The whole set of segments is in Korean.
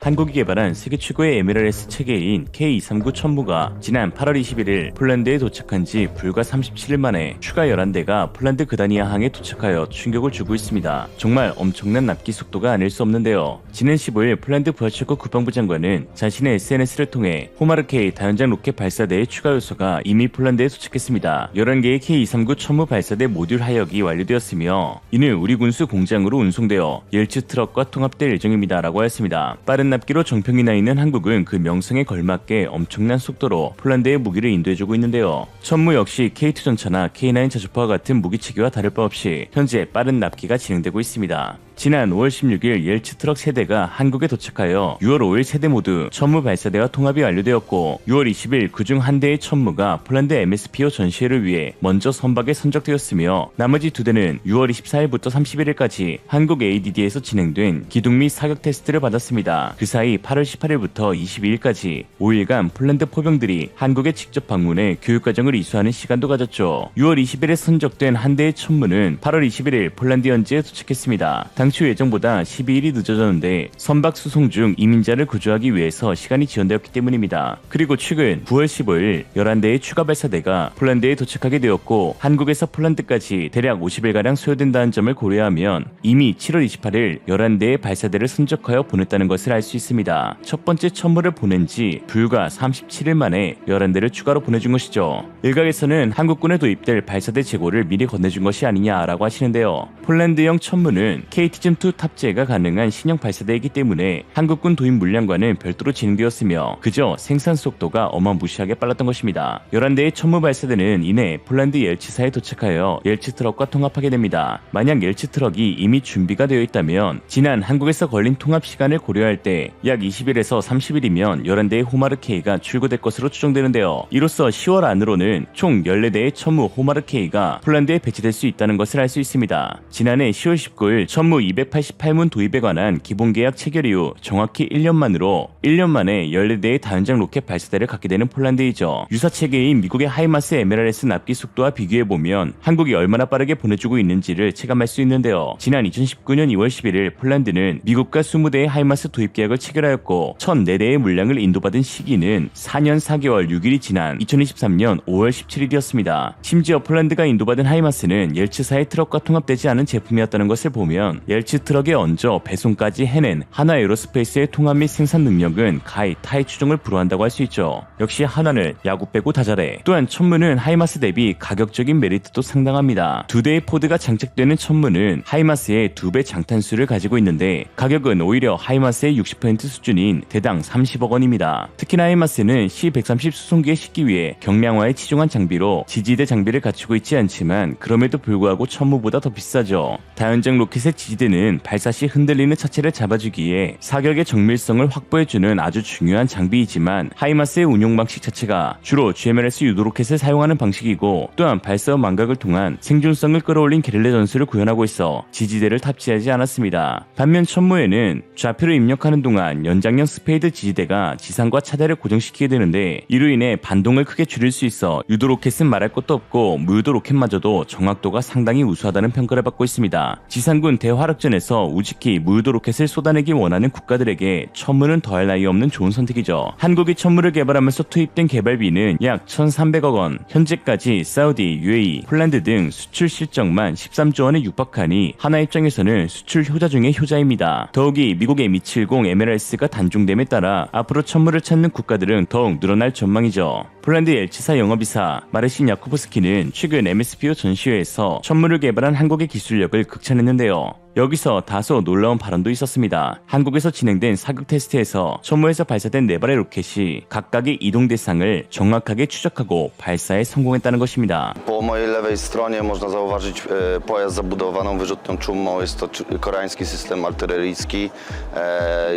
한국이 개발한 세계 최고의 MLRS 체계인 K239 천무가 지난 8월 21일 폴란드에 도착한 지 불과 37일 만에 추가 11대가 폴란드 그다니아 항에 도착하여 충격을 주고 있습니다. 정말 엄청난 납기 속도가 아닐 수 없는데요. 지난 15일 폴란드 부하체코 국방부 장관은 자신의 SNS를 통해 호마르K 다연장 로켓 발사대의 추가 요소가 이미 폴란드에 도착했습니다. 11개의 K239 천무 발사대 모듈 하역이 완료되었으며 이는 우리 군수 공장으로 운송되어 옐츠 트럭과 통합될 예정입니다. 라고 하였습니다. 빠른 납기로 정평이 나 있는 한국은 그 명성에 걸맞게 엄청난 속도로 폴란드에 무기를 인도해주고 있는데요. 천무 역시 K2 전차나 K9 자주포와 같은 무기 체계와 다를 바 없이 현재 빠른 납기가 진행되고 있습니다. 지난 5월 16일 옐츠 트럭 세대가 한국에 도착하여 6월 5일 세대 모두 천무 발사대와 통합이 완료되었고 6월 20일 그중 한 대의 천무가 폴란드 MSPO 전시회를 위해 먼저 선박에 선적되었으며 나머지 두 대는 6월 24일부터 31일까지 한국 ADD에서 진행된 기동 및 사격 테스트를 받았습니다. 그 사이 8월 18일부터 22일까지 5일간 폴란드 포병들이 한국에 직접 방문해 교육과정을 이수하는 시간도 가졌죠. 6월 20일에 선적된 한 대의 천무는 8월 21일 폴란드 현지에 도착했습니다. 당초 예정보다 12일이 늦어졌는데 선박 수송 중 이민자를 구조하기 위해서 시간이 지연되었기 때문입니다. 그리고 최근 9월 15일 11대의 추가 발사대가 폴란드에 도착하게 되었고 한국에서 폴란드까지 대략 50일가량 소요된다는 점을 고려하면 이미 7월 28일 11대의 발사대를 선적하여 보냈다는 것을 알 수 있습니다. 첫 번째 천무를 보낸 지 불과 37일 만에 11대를 추가로 보내준 것이죠. 일각에서는 한국군에 도입될 발사대 재고를 미리 건네준 것이 아니냐라고 하시는데요. 폴란드형 천무는 KT즘2 탑재가 가능한 신형 발사대이기 때문에 한국군 도입 물량과는 별도로 진행되었으며 그저 생산 속도가 어마무시하게 빨랐던 것입니다. 11대의 천무 발사대는 이내 폴란드 옐츠사에 도착하여 옐츠 트럭과 통합하게 됩니다. 만약 옐츠 트럭이 이미 준비가 되어 있다면 지난 한국에서 걸린 통합 시간을 고려할 때 약 20일에서 30일이면 11대의 호마르K가 출고될 것으로 추정되는데요. 이로써 10월 안으로는 총 14대의 천무 호마르K가 폴란드에 배치될 수 있다는 것을 알 수 있습니다. 지난해 10월 19일 천무 288문 도입에 관한 기본계약 체결 이후 정확히 1년 만에 14대의 다연장 로켓 발사대를 갖게 되는 폴란드이죠. 유사 체계인 미국의 하이마스 MLRS 납기 속도와 비교해보면 한국이 얼마나 빠르게 보내주고 있는지를 체감할 수 있는데요. 지난 2019년 2월 11일 폴란드는 미국과 20대의 하이마스 도입 계약을 체결하였고 1004대의 물량을 인도받은 시기는 4년 4개월 6일이 지난 2023년 5월 17일이었습니다. 심지어 폴란드가 인도받은 하이마스는 옐츠사의 트럭과 통합되지 않은 제품이었다는 것을 보면 옐츠 트럭에 얹어 배송까지 해낸 하나 에어로스페이스의 통합 및 생산 능력은 가히 타의 추종을 불허한다고 할 수 있죠. 역시 하나는 야구 빼고 다 잘해. 또한 천무는 하이마스 대비 가격적인 메리트도 상당합니다. 두 대의 포드가 장착되는 천무는 하이마스의 2배 장탄수를 가지고 있는데 가격은 오히려 하이마스의 60% 수준인 대당 30억 원입니다. 특히나 하이마스는 C-130 수송기에 싣기 위해 경량화에 치중한 장비로 지지대 장비를 갖추고 있지 않지만 그럼에도 불구하고 천무보다 더 비싸죠. 다연장 로켓의 지지대는 발사 시 흔들리는 차체를 잡아주기에 사격의 정밀성을 확보해주는 아주 중요한 장비이지만 하이마스의 운용 방식 자체가 주로 GMLS 유도 로켓을 사용하는 방식이고 또한 발사 망각을 통한 생존성을 끌어올린 게릴라 전술을 구현하고 있어 지지대를 탑재하지 않았습니다. 반면 천무에는 좌표를 입력하는 동안 연장형 스페이드 지지대가 지상과 차대를 고정시키게 되는데 이로 인해 반동을 크게 줄일 수 있어 유도 로켓은 말할 것도 없고 무유도 로켓마저도 정확도가 상당히 우수하다는 평가를 받고 있습니다. 지상군 대화력전에서 우직히 무유도 로켓을 쏟아내기 원하는 국가들에게 천무는 더할 나위 없는 좋은 선택이죠. 한국이 천무를 개발하면서 투입된 개발비는 약 1,300억 원, 현재까지 사우디, UAE, 폴란드 등 수출 실적만 13조 원에 육박하니 하나 입장에서는 수출 효자 중의 효자입니다. 더욱이 미국의 Mi-70 MLRS가 단종됨에 따라 앞으로 천무를 찾는 국가들은 더욱 늘어날 전망이죠. 폴란드 옐츠사 영업이사 마르신 야쿠브스키는 최근 MSPO 전시회에서 천무를 개발한 한국의 기술력을 극찬했는데요. 여기서 다소 놀라운 발언도 있었습니다. 한국에서 진행된 사격 테스트에서 천무에서 발사된 4발의 로켓이 각각의 이동 대상을 정확하게 추적하고 발사에 성공했다는 것입니다. Po mojej lewej stronie można zauważyć pojazd z zabudowaną wyrzutnią czumą. Jest to koreański system artyleryjski.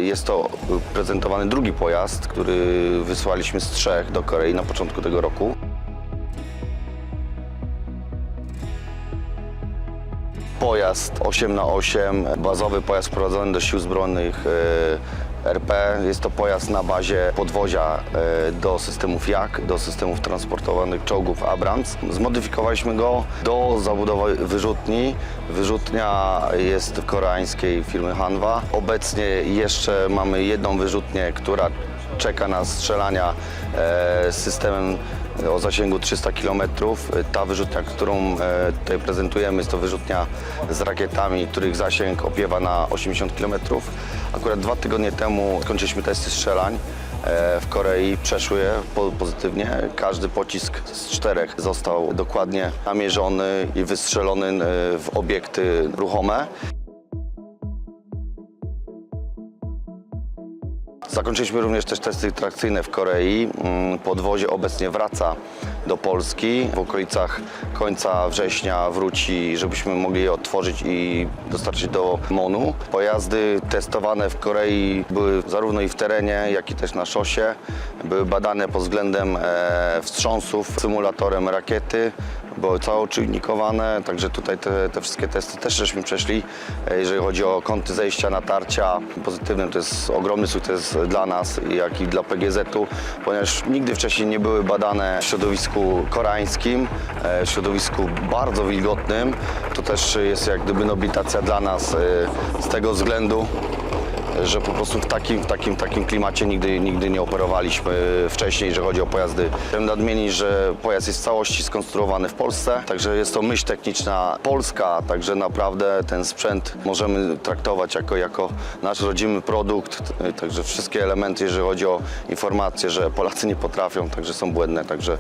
Jest to prezentowany drugi pojazd, który wysłaliśmy z 3 do Korei na początku tego roku. Pojazd 8x8, bazowy pojazd wprowadzony do sił zbrojnych RP. Jest to pojazd na bazie podwozia do systemów Jak, do systemów transportowanych czołgów Abrams. Zmodyfikowaliśmy go do zabudowy wyrzutni. Wyrzutnia jest koreańskiej firmy Hanwha. Obecnie jeszcze mamy jedną wyrzutnię, która czeka na strzelania z systemem o zasięgu 300 km. Ta wyrzutnia, którą tutaj prezentujemy, jest to wyrzutnia z rakietami, których zasięg opiewa na 80 km. Akurat 2 tygodnie temu skończyliśmy testy strzelań w Korei, przeszły je pozytywnie. Każdy pocisk z 4 został dokładnie namierzony i wystrzelony w obiekty ruchome. Zakończyliśmy również też testy trakcyjne w Korei. Podwozie obecnie wraca do Polski. W okolicach końca września wróci, żebyśmy mogli je otworzyć i dostarczyć do MON-u. Pojazdy testowane w Korei były zarówno i w terenie, jak i też na szosie. Były badane pod względem wstrząsów symulatorem rakiety. Były całoczynnikowane, także tutaj te wszystkie testy też żeśmy przeszli. Jeżeli chodzi o kąty zejścia, natarcia, pozytywne to jest ogromny sukces dla nas, jak i dla PGZ-u, ponieważ nigdy wcześniej nie były badane w środowisku koreańskim, w środowisku bardzo wilgotnym. To też jest jak gdyby nobilitacja dla nas z tego względu, że po prostu w takim klimacie nigdy nie operowaliśmy wcześniej, jeżeli chodzi o pojazdy. Chciałem nadmienić, że pojazd jest w całości skonstruowany w Polsce, także jest to myśl techniczna polska, także naprawdę ten sprzęt możemy traktować jako nasz rodzimy produkt, także wszystkie elementy, jeżeli chodzi o informacje, że Polacy nie potrafią, także są błędne, także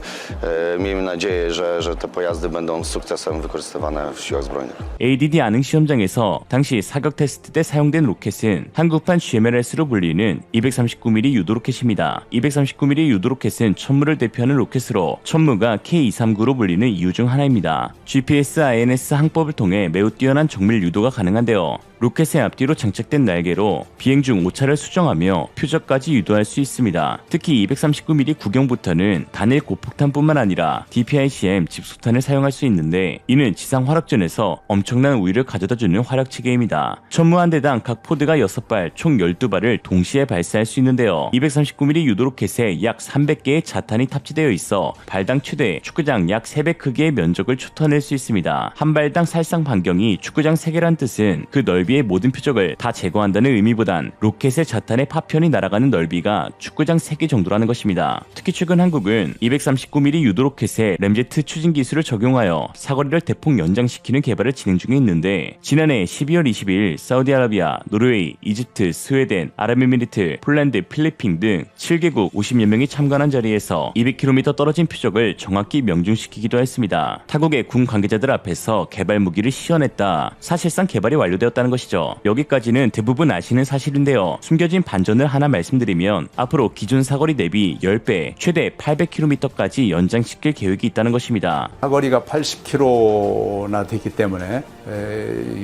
miejmy nadzieję, że te pojazdy będą z sukcesem wykorzystywane w siłach zbrojnych. ADD 안흥 시험장에서 당시 사격 테스트 때 사용된 로켓은 한국판 GMLS로 불리는 239mm 유도 로켓입니다. 239mm 유도 로켓은 천무를 대표하는 로켓으로 천무가 K239로 불리는 이유 중 하나입니다. GPS, INS 항법을 통해 매우 뛰어난 정밀 유도가 가능한데요. 로켓의 앞뒤로 장착된 날개로 비행 중 오차를 수정하며 표적까지 유도할 수 있습니다. 특히 239mm 구경부터는 단일 고폭탄뿐만 아니라 DPICM 집속탄을 사용할 수 있는데 이는 지상 화력전에서 엄청난 우위를 가져다주는 화력 체계입니다. 천무 한 대당 각 포드가 6발, 총 12발을 동시에 발사할 수 있는데요. 239mm 유도 로켓에 약 300개의 자탄이 탑재되어 있어 발당 최대 축구장 약 3배 크기의 면적을 쫓아낼 수 있습니다. 한 발당 살상 반경이 축구장 3개란 뜻은 그 넓이의 모든 표적을 다 제거한다는 의미보단 로켓의 자탄의 파편이 날아가는 넓이가 축구장 3개 정도라는 것입니다. 특히 최근 한국은 239mm 유도 로켓에 램제트 추진 기술을 적용하여 사거리를 대폭 연장시키는 개발을 진행 중에 있는데 지난해 12월 20일 사우디아라비아, 노르웨이, 이집트, 스웨덴, 아랍에미리트, 폴란드, 필리핀 등 7개국 50여 명이 참관한 자리에서 200km 떨어진 표적을 정확히 명중시키기도 했습니다. 타국의 군 관계자들 앞에서 개발 무기를 시연했다. 사실상 개발이 완료되었다는 것이죠. 여기까지는 대부분 아시는 사실인데요. 숨겨진 반전을 하나 말씀드리면 앞으로 기존 사거리 대비 10배, 최대 800km까지 연장시킬 계획이 있다는 것입니다. 사거리가 80km나 되기 때문에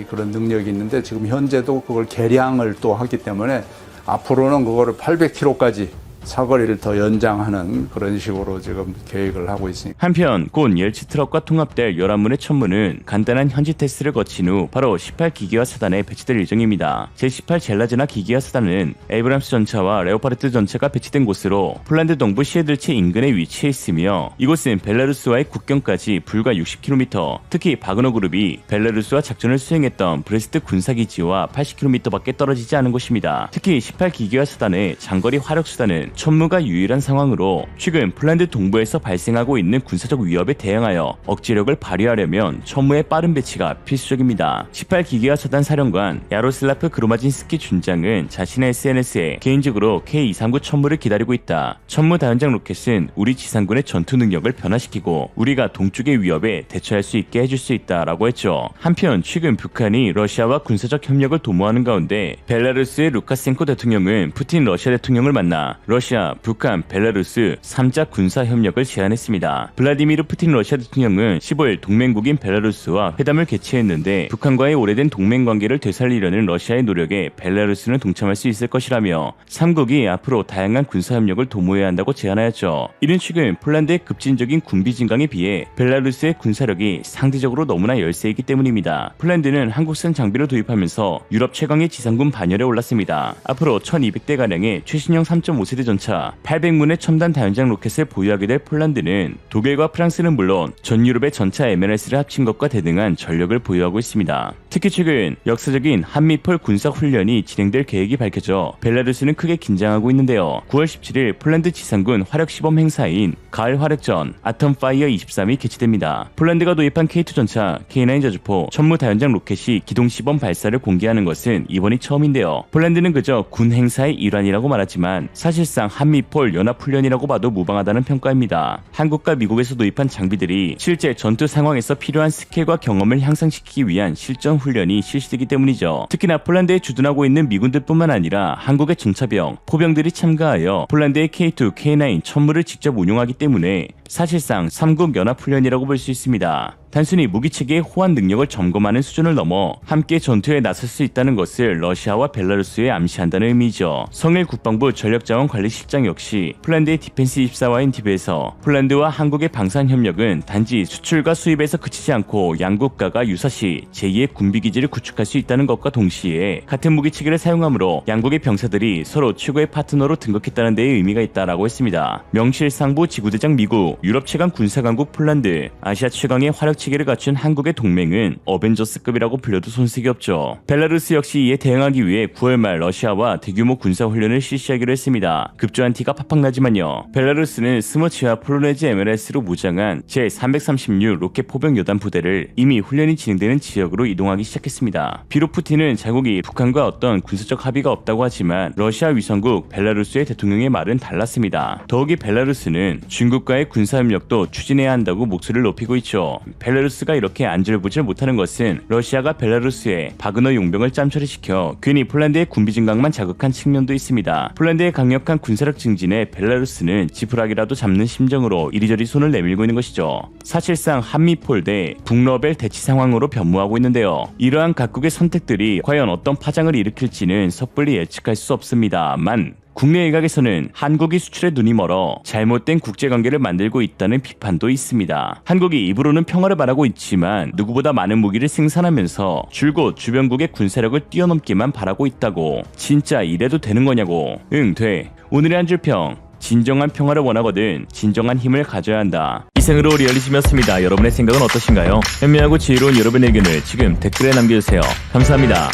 그런 능력이 있는데 지금 현재도 그걸 개량을 또 하기 때문에 앞으로는 그거를 800km까지 사거리를 더 연장하는 그런 식으로 지금 계획을 하고 있습니다. 한편 곧 열치 트럭과 통합될 11문의 천무는 간단한 현지 테스트를 거친 후 바로 18기계화 사단에 배치될 예정입니다. 제18 젤라즈나 기계화 사단은 에이브람스 전차와 레오파르트 전차가 배치된 곳으로 폴란드 동부 시에들체 인근에 위치해 있으며 이곳은 벨라루스와의 국경까지 불과 60km, 특히 바그너 그룹이 벨라루스와 작전을 수행했던 브레스트 군사기지와 80km밖에 떨어지지 않은 곳입니다. 특히 18기계화 사단의 장거리 화력 수단은 천무가 유일한 상황으로 최근 폴란드 동부에서 발생하고 있는 군사적 위협에 대응하여 억지력을 발휘하려면 천무의 빠른 배치가 필수적입니다. 18기계화 사단 사령관 야로슬라프 그로마진스키 준장은 자신의 SNS에 개인적으로 K239 천무를 기다리고 있다. 천무 다연장 로켓은 우리 지상군의 전투 능력을 변화시키고 우리가 동쪽의 위협에 대처할 수 있게 해줄 수 있다라고 했죠. 한편 최근 북한이 러시아와 군사적 협력을 도모하는 가운데 벨라루스의 루카센코 대통령은 푸틴 러시아 대통령을 만나 러시아 러시아, 북한, 벨라루스 3자 군사 협력을 제안했습니다. 블라디미르 푸틴 러시아 대통령은 15일 동맹국인 벨라루스와 회담을 개최했는데 북한과의 오래된 동맹 관계를 되살리려는 러시아의 노력에 벨라루스는 동참할 수 있을 것이라며 3국이 앞으로 다양한 군사 협력을 도모해야 한다고 제안하였죠. 이는 최근 폴란드의 급진적인 군비 증강에 비해 벨라루스의 군사력이 상대적으로 너무나 열세이기 때문입니다. 폴란드는 한국산 장비를 도입하면서 유럽 최강의 지상군 반열에 올랐습니다. 앞으로 1200대가량의 최신형 3.5세대 전차, 800문의 첨단 다연장 로켓을 보유하게 될 폴란드는 독일과 프랑스는 물론 전 유럽의 전차 MLS를 합친 것과 대등한 전력을 보유하고 있습니다. 특히 최근 역사적인 한미폴 군사훈련이 진행될 계획이 밝혀져 벨라루스는 크게 긴장하고 있는데요. 9월 17일 폴란드 지상군 화력시범 행사인 가을 화력전 아톰파이어 23이 개최됩니다. 폴란드가 도입한 K2 전차, K9 저주포, 천무 다연장 로켓이 기동시범 발사를 공개하는 것은 이번이 처음인데요. 폴란드는 그저 군 행사의 일환이라고 말하지만 사실상 한미폴 연합훈련이라고 봐도 무방하다는 평가입니다. 한국과 미국에서 도입한 장비들이 실제 전투 상황에서 필요한 스킬과 경험을 향상시키기 위한 실전 훈련이 실시되기 때문이죠. 특히나 폴란드에 주둔하고 있는 미군들뿐만 아니라 한국의 전차병, 포병들이 참가하여 폴란드의 K2, K9 천무를 직접 운용하기 때문에 사실상 3국 연합훈련이라고 볼 수 있습니다. 단순히 무기체계의 호환 능력을 점검하는 수준을 넘어 함께 전투에 나설 수 있다는 것을 러시아와 벨라루스에 암시한다는 의미죠. 성일 국방부 전력자원관리실장 역시 폴란드의 디펜스 24와인 TV에서 폴란드와 한국의 방산협력은 단지 수출과 수입에서 그치지 않고 양국가가 유사시 제2의 군비기지를 구축할 수 있다는 것과 동시에 같은 무기체계를 사용하므로 양국의 병사들이 서로 최고의 파트너로 등극했다는 데에 의미가 있다라고 했습니다. 명실상부 지구대장 미국, 유럽 최강 군사강국 폴란드, 아시아 최강의 화력 체계를 갖춘 한국의 동맹은 어벤져스급이라고 불려도 손색이 없죠. 벨라루스 역시 이에 대응하기 위해 9월 말 러시아와 대규모 군사훈련을 실시하기로 했습니다. 급조한 티가 팍팍 나지만요. 벨라루스는 스모치와 폴로네즈 MLS로 무장한 제336 로켓 포병 여단 부대를 이미 훈련이 진행되는 지역으로 이동하기 시작했습니다. 비록 푸틴은 자국이 북한과 어떤 군사적 합의가 없다고 하지만 러시아 위성국 벨라루스의 대통령의 말은 달랐습니다. 더욱이 벨라루스는 중국과의 군사협력도 추진해야 한다고 목소리를 높이고 있죠. 벨라루스가 이렇게 안절부절 못하는 것은 러시아가 벨라루스에 바그너 용병을 짬처리시켜 괜히 폴란드의 군비 증강만 자극한 측면도 있습니다. 폴란드의 강력한 군사력 증진에 벨라루스는 지푸라기라도 잡는 심정으로 이리저리 손을 내밀고 있는 것이죠. 사실상 한미폴 대 북러벨 대치 상황으로 변모하고 있는데요. 이러한 각국의 선택들이 과연 어떤 파장을 일으킬지는 섣불리 예측할 수 없습니다만 국내 일각에서는 한국이 수출에 눈이 멀어 잘못된 국제관계를 만들고 있다는 비판도 있습니다. 한국이 입으로는 평화를 바라고 있지만 누구보다 많은 무기를 생산하면서 줄곧 주변국의 군사력을 뛰어넘기만 바라고 있다고. 진짜 이래도 되는 거냐고. 응, 돼. 오늘의 한 줄 평. 진정한 평화를 원하거든 진정한 힘을 가져야 한다. 이상으로 리얼리즘이었습니다. 여러분의 생각은 어떠신가요? 현명하고 지혜로운 여러분의 의견을 지금 댓글에 남겨주세요. 감사합니다.